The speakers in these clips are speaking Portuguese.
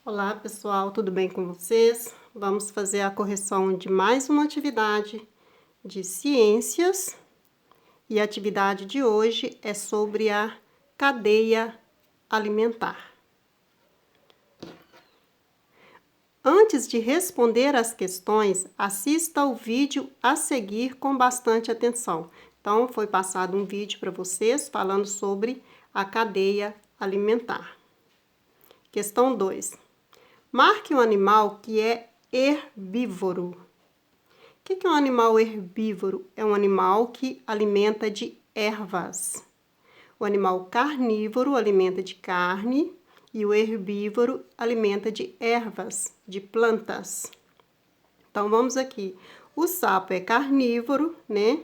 Olá, pessoal, tudo bem com vocês? Vamos fazer a correção de mais uma atividade de ciências e a atividade de hoje é sobre a cadeia alimentar. Antes de responder às questões, assista ao vídeo a seguir com bastante atenção. Então, foi passado um vídeo para vocês falando sobre a cadeia alimentar. Questão 2. Marque um animal que é herbívoro. O que é um animal herbívoro? É um animal que alimenta de ervas. O animal carnívoro alimenta de carne e o herbívoro alimenta de ervas, de plantas. Então, vamos aqui. O sapo é carnívoro, né?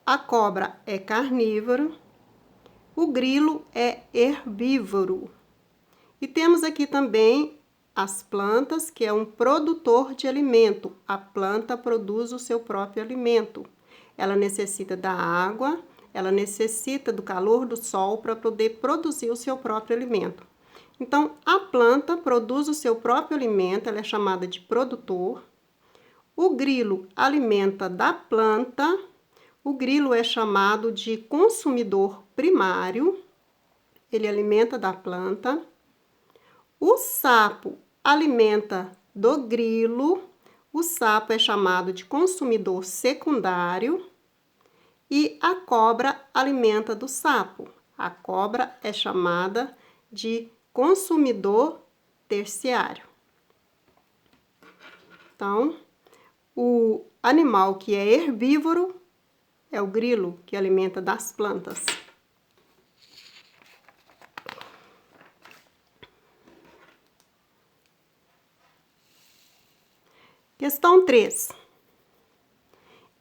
A cobra é carnívoro. O grilo é herbívoro. E temos aqui também as plantas, que é um produtor de alimento. A planta produz o seu próprio alimento. Ela necessita da água, ela necessita do calor do sol para poder produzir o seu próprio alimento. Então, a planta produz o seu próprio alimento, ela é chamada de produtor. O grilo alimenta da planta. O grilo é chamado de consumidor primário. Ele alimenta da planta. O sapo alimenta do grilo, o sapo é chamado de consumidor secundário e a cobra alimenta do sapo. A cobra é chamada de consumidor terciário. Então, o animal que é herbívoro é o grilo, que alimenta das plantas. Questão 3.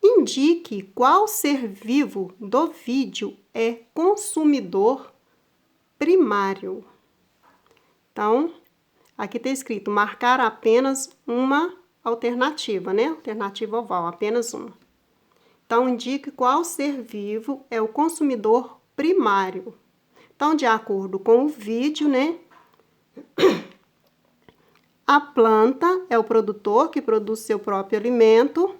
Indique qual ser vivo do vídeo é consumidor primário. Então, aqui está escrito marcar apenas uma alternativa, né? Alternativa oval, apenas uma. Então, indique qual ser vivo é o consumidor primário. Então, de acordo com o vídeo, né? A planta é o produtor que produz seu próprio alimento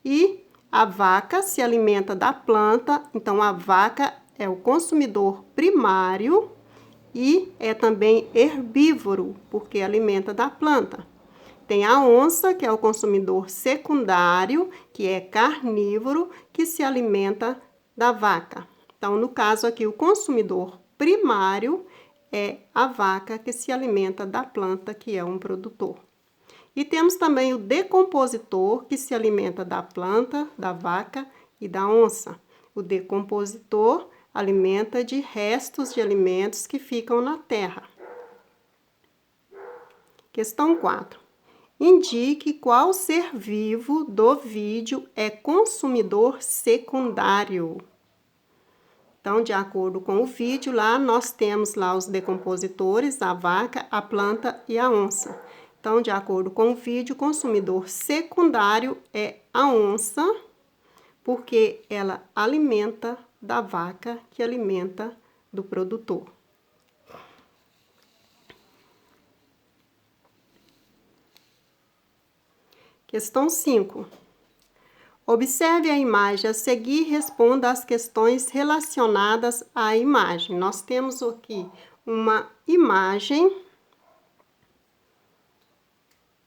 e a vaca se alimenta da planta, então a vaca é o consumidor primário e é também herbívoro, porque alimenta da planta. Tem a onça, que é o consumidor secundário, que é carnívoro, que se alimenta da vaca. Então, no caso aqui, o consumidor primário é a vaca que se alimenta da planta, que é um produtor. E temos também o decompositor, que se alimenta da planta, da vaca e da onça. O decompositor alimenta de restos de alimentos que ficam na terra. Questão 4. Indique qual ser vivo do vídeo é consumidor secundário. Então, de acordo com o vídeo, lá nós temos lá os decompositores, a vaca, a planta e a onça. Então, de acordo com o vídeo, o consumidor secundário é a onça, porque ela alimenta da vaca, que alimenta do produtor. Questão 5. Observe a imagem a seguir e responda às questões relacionadas à imagem. Nós temos aqui uma imagem.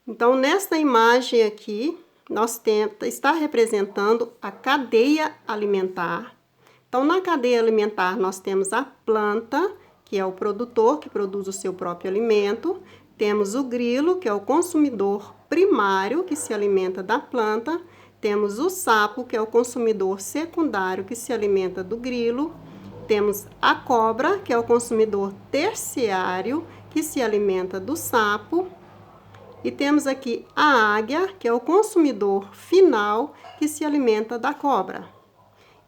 Então, nesta imagem aqui, está representando a cadeia alimentar. Então, na cadeia alimentar, nós temos a planta, que é o produtor, que produz o seu próprio alimento. Temos o grilo, que é o consumidor primário, que se alimenta da planta. Temos o sapo, que é o consumidor secundário, que se alimenta do grilo. Temos a cobra, que é o consumidor terciário, que se alimenta do sapo. E temos aqui a águia, que é o consumidor final, que se alimenta da cobra.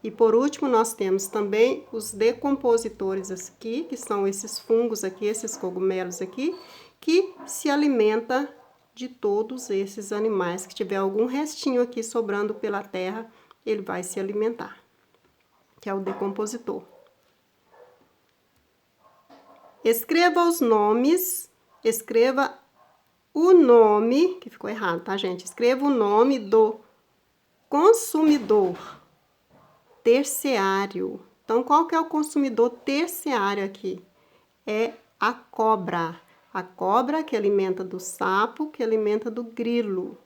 E por último, nós temos também os decompositores aqui, que são esses fungos aqui, esses cogumelos aqui, que se alimenta de todos esses animais. Que tiver algum restinho aqui sobrando pela terra, ele vai se alimentar, que é o decompositor. Escreva os nomes escreva o nome, que ficou errado, tá, gente? Escreva o nome do consumidor terciário. Então, qual que é o consumidor terciário aqui? É a cobra. A cobra que alimenta do sapo, que alimenta do grilo,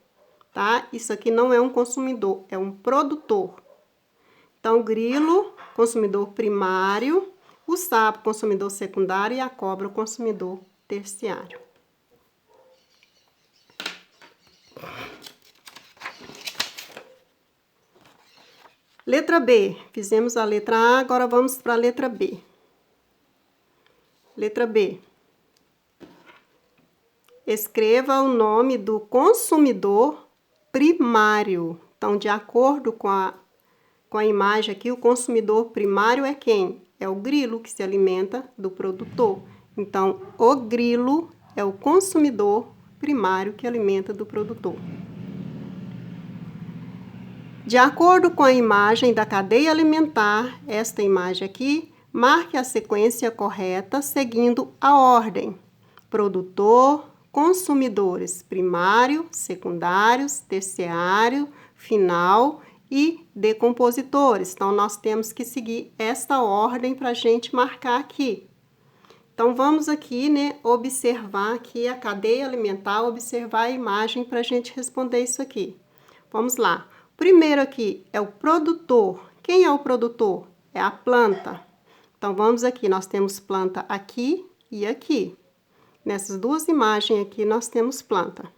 tá? Isso aqui não é um consumidor, é um produtor. Então, o grilo, consumidor primário, o sapo, consumidor secundário e a cobra, o consumidor terciário. Letra B, fizemos a letra A, agora vamos para a letra B. Letra B. Escreva o nome do consumidor primário. Então, de acordo com a imagem aqui, o consumidor primário é quem? É o grilo, que se alimenta do produtor. Então, o grilo é o consumidor primário que alimenta do produtor. De acordo com a imagem da cadeia alimentar, esta imagem aqui, marque a sequência correta seguindo a ordem: produtor, consumidores primário, secundários, terciário, final e decompositores. Então, nós temos que seguir esta ordem para a gente marcar aqui. Então, vamos aqui, né, observar aqui a cadeia alimentar, observar a imagem para a gente responder isso aqui. Vamos lá. Primeiro aqui é o produtor. Quem é o produtor? É a planta. Então, vamos aqui, nós temos planta aqui e aqui. Nessas duas imagens aqui, nós temos planta.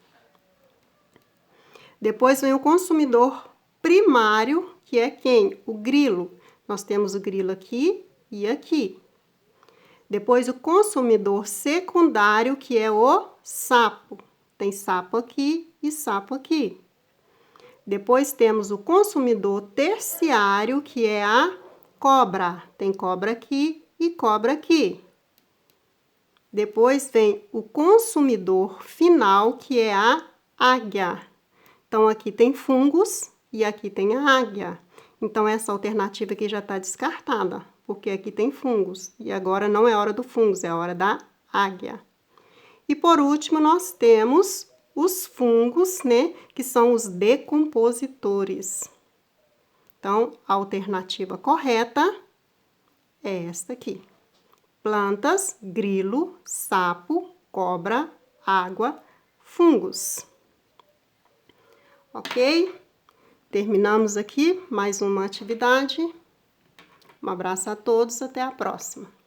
Depois vem o consumidor primário, que é quem? O grilo. Nós temos o grilo aqui e aqui. Depois, o consumidor secundário, que é o sapo. Tem sapo aqui e sapo aqui. Depois temos o consumidor terciário, que é a cobra. Tem cobra aqui e cobra aqui. Depois vem o consumidor final, que é a águia. Então, aqui tem fungos e aqui tem a águia. Então, essa alternativa aqui já está descartada, porque aqui tem fungos. E agora não é hora do fungos, é hora da águia. E por último, nós temos os fungos, né, que são os decompositores. Então, a alternativa correta é esta aqui. Plantas, grilo, sapo, cobra, água, fungos. Ok? Terminamos aqui mais uma atividade. Um abraço a todos, até a próxima.